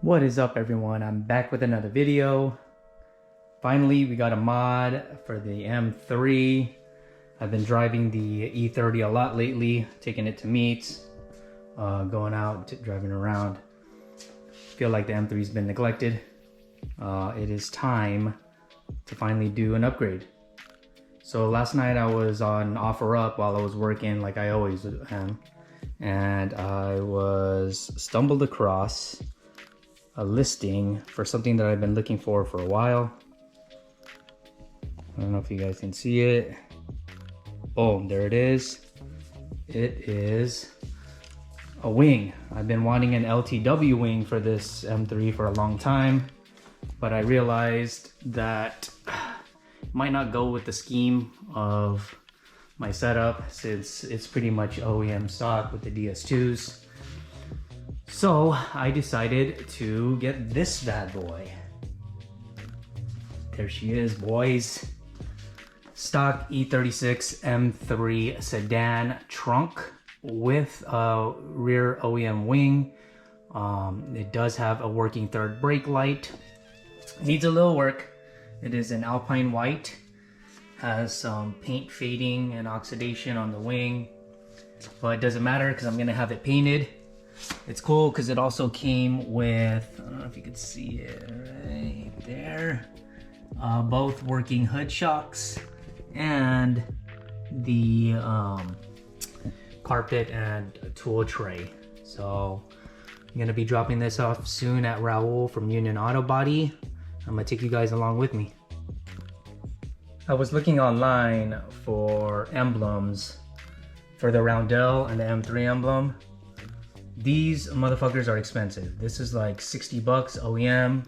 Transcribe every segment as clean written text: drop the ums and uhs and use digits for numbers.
What is up, everyone? I'm back with another video. Finally, we got a mod for the M3. I've been driving the E30 a lot lately, taking it to meets, going out, driving around. Feel like the M3's been neglected. It is time to finally do an upgrade. So last night I was on OfferUp while I was working, like I always am, and I stumbled across a listing for something that I've been looking for a while. I don't know if you guys can see it. Boom, there it is. It is a wing. I've been wanting an LTW wing for this M3 for a long time, but I realized that it might not go with the scheme of my setup since it's pretty much OEM stock with the DS2s. So I decided to get this bad boy. There she is, boys. Stock E36 M3 Sedan trunk with a rear OEM wing. It does have a working third brake light. Needs a little work. It is an alpine white. Has some paint fading and oxidation on the wing, but it doesn't matter because I'm gonna have it painted. It's cool because it also came with, I don't know if you can see it right there, both working hood shocks and the carpet and tool tray. So I'm gonna be dropping this off soon at Raul from Union Autobody. I'm gonna take you guys along with me. I was looking online for emblems for the Roundel and the M3 emblem. These motherfuckers are expensive. This is like 60 bucks OEM.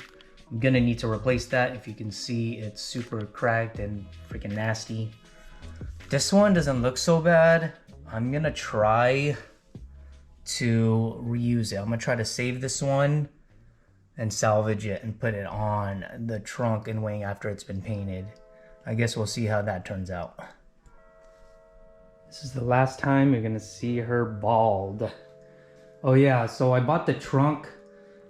I'm gonna need to replace that. If you can see, it's super cracked and freaking nasty. This one doesn't look so bad. I'm gonna try to reuse it. I'm gonna try to save this one and salvage it and put it on the trunk and wing after it's been painted. I guess we'll see how that turns out. This is the last time you're gonna see her bald. Oh yeah, so I bought the trunk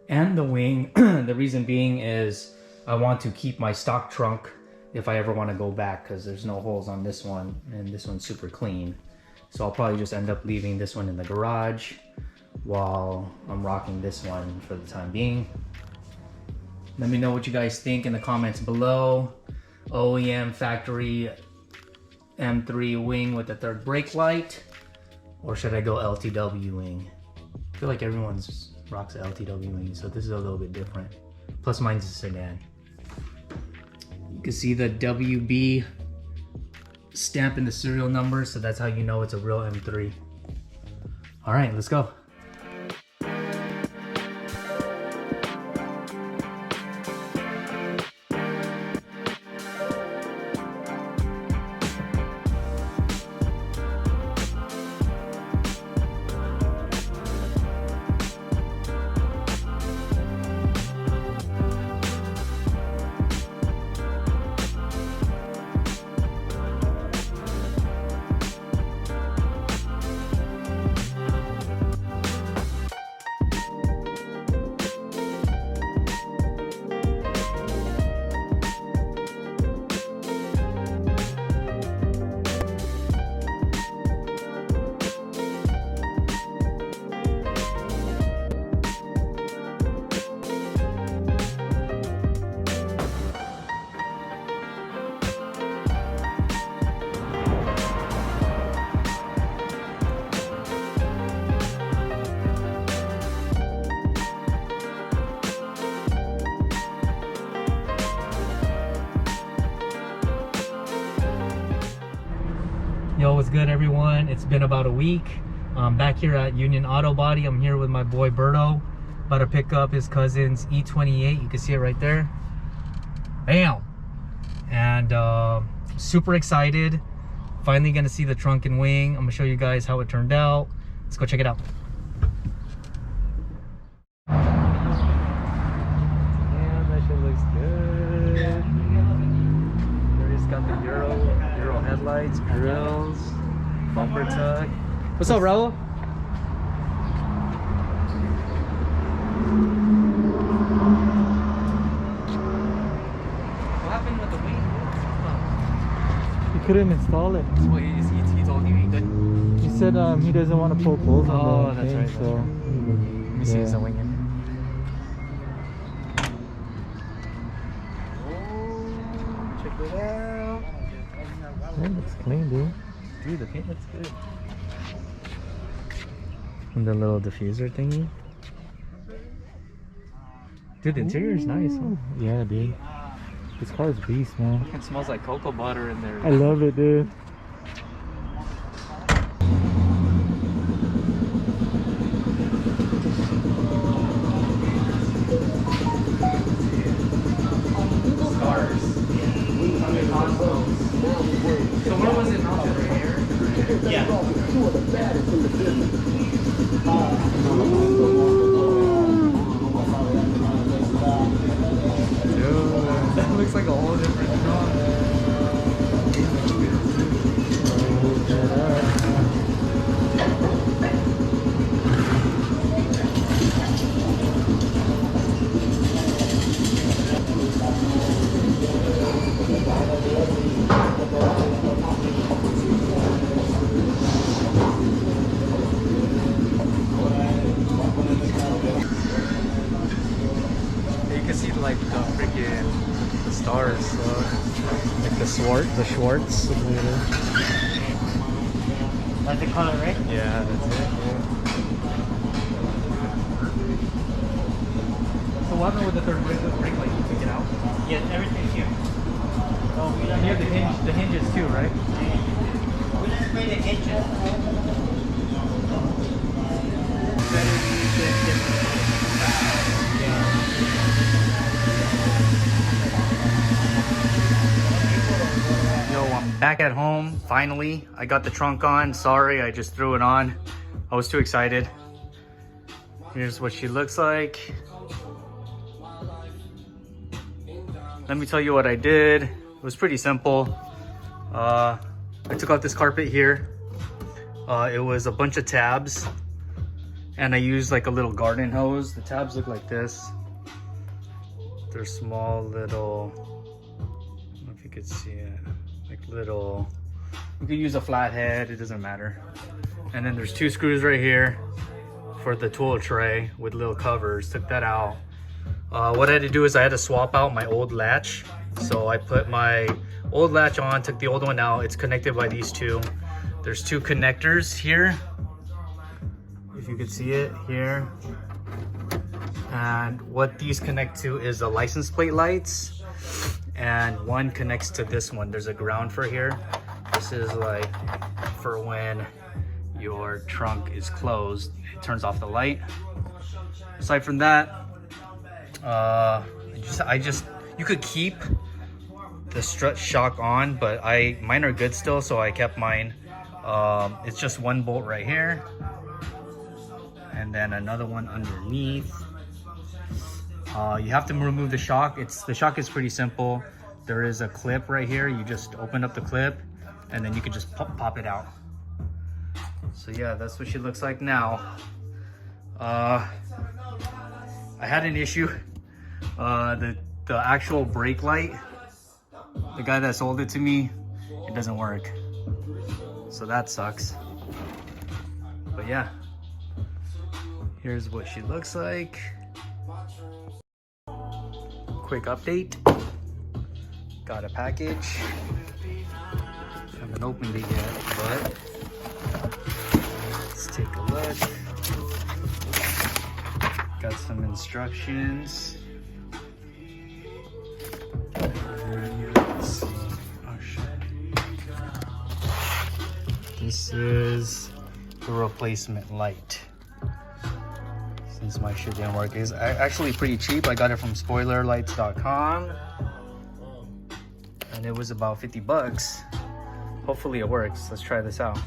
and the wing. The reason being is I want to keep my stock trunk if I ever want to go back, because there's no holes on this one and this one's super clean. So I'll probably just end up leaving this one in the garage while I'm rocking this one for the time being. Let me know what you guys think in the comments below. OEM factory M3 wing with the third brake light, or should I go LTW wing? I feel like everyone's rocks a LTW wing, so this is a little bit different. Plus mine's a sedan. You can see the WB stamp in the serial number, so that's how you know it's a real M3. All right, let's go. Yo, what's good, everyone? It's been about a week. I'm back here at Union Autobody. I'm here with my boy Berto, about to pick up his cousin's E28. You can see it right there. Bam! And super excited. Finally gonna see the trunk and wing. I'm gonna show you guys how it turned out. Let's go check it out. Damn, that shit looks good. There he's got the Euro headlights, grills, bumper tuck. What's up, Raul? couldn't install it. So he told you he couldn't? He said he doesn't want to poke holes on the that's thing, right. so... Let me see the wing in. Oh, check it out. It looks clean, dude. Dude, the paint looks good. And the little diffuser thingy. Dude, the interior is nice, huh? Yeah, dude. This car is a beast, man. It smells like cocoa butter in there. I love it, dude. Stars. So where was it mounted? Right here? Yeah. Dude, that looks like a whole different truck. You can see like the freaking stars, like the Schwartz. That's the color, right? Yeah, that's it. Yeah. So what happened with the third brake light? You took it out? Yeah, everything's here. Oh, we don't And you have the hinges too, right? We didn't spray the hinges. Yo, I'm back at home, finally. I got the trunk on. Sorry, I just threw it on. I was too excited. Here's what she looks like. Let me tell you what I did. It was pretty simple. I took out this carpet here. It was a bunch of tabs. And I used like a little garden hose. The tabs look like this. They're small little, I don't know if you could see it. Like little, you could use a flathead, it doesn't matter. And then there's two screws right here for the tool tray with little covers. Took that out. What I had to do is I had to swap out my old latch. So I put my old latch on, took the old one out. It's connected by these two. There's two connectors here. If you could see it here. And what these connect to is the license plate lights. And one connects to this one. There's a ground for here. This is like for when your trunk is closed, it turns off the light. Aside from that, you could keep the strut shock on, but mine are good still, so I kept mine. It's just one bolt right here, and then another one underneath. You have to remove the shock. The shock is pretty simple. There is a clip right here. You just open up the clip, and then you can just pop it out. So yeah, that's what she looks like now. I had an issue. The actual brake light, the guy that sold it to me, it doesn't work. So that sucks. But yeah, here's what she looks like. Quick update. Got a package. Haven't opened it yet, but let's take a look. Got some instructions. Let's see. Oh shit. This is the replacement light. Since my shit didn't work, it's actually pretty cheap. I got it from spoilerlights.com, and it was about 50 bucks. Hopefully it works. Let's try this out.